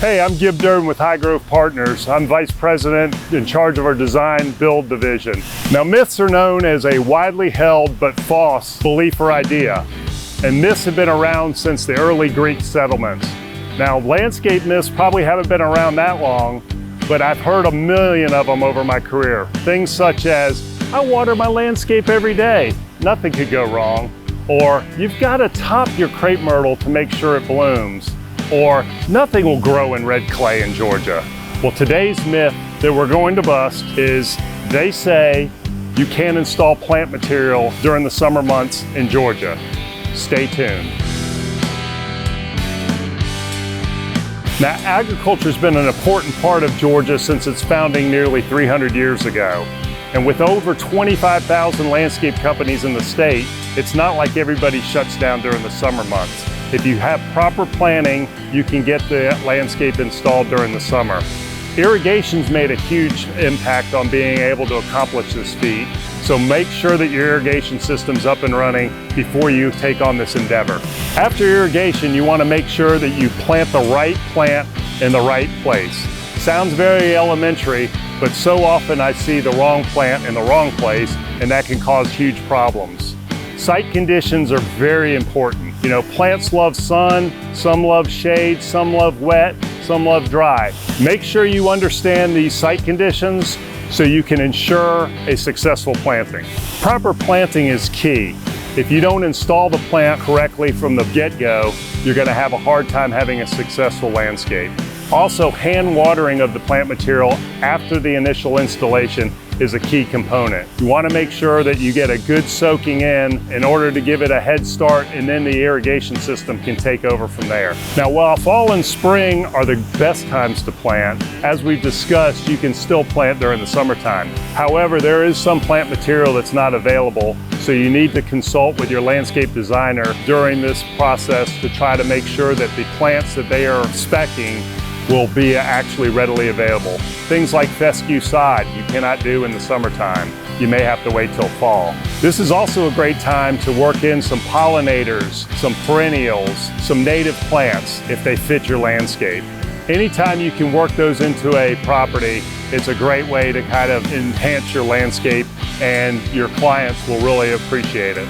Hey, I'm Gib Durden with High Growth Partners. I'm Vice President in charge of our design build division. Now, myths are known as a widely held but false belief or idea. And myths have been around since the early Greek settlements. Now, landscape myths probably haven't been around that long, but I've heard a million of them over my career. Things such as, I water my landscape every day, nothing could go wrong. Or, you've got to top your crepe myrtle to make sure it blooms. Or, nothing will grow in red clay in Georgia. Well, today's myth that we're going to bust is they say you can't install plant material during the summer months in Georgia. Stay tuned. Now, agriculture has been an important part of Georgia since its founding nearly 300 years ago. And with over 25,000 landscape companies in the state, it's not like everybody shuts down during the summer months. If you have proper planning, you can get the landscape installed during the summer. Irrigation's made a huge impact on being able to accomplish this feat, so make sure that your irrigation system's up and running before you take on this endeavor. After irrigation, you want to make sure that you plant the right plant in the right place. Sounds very elementary, but so often I see the wrong plant in the wrong place, and that can cause huge problems. Site conditions are very important. You know, plants love sun, some love shade, some love wet, some love dry. Make sure you understand these site conditions so you can ensure a successful planting. Proper planting is key. If you don't install the plant correctly from the get-go, you're going to have a hard time having a successful landscape. Also, hand watering of the plant material after the initial installation is a key component. You want to make sure that you get a good soaking in order to give it a head start, and then the irrigation system can take over from there. Now, while fall and spring are the best times to plant, as we've discussed, you can still plant during the summertime. However, there is some plant material that's not available, so you need to consult with your landscape designer during this process to try to make sure that the plants that they are speccing will be actually readily available. Things like fescue sod you cannot do in the summertime. You may have to wait till fall. This is also a great time to work in some pollinators, some perennials, some native plants if they fit your landscape. Anytime you can work those into a property, it's a great way to kind of enhance your landscape, and your clients will really appreciate it.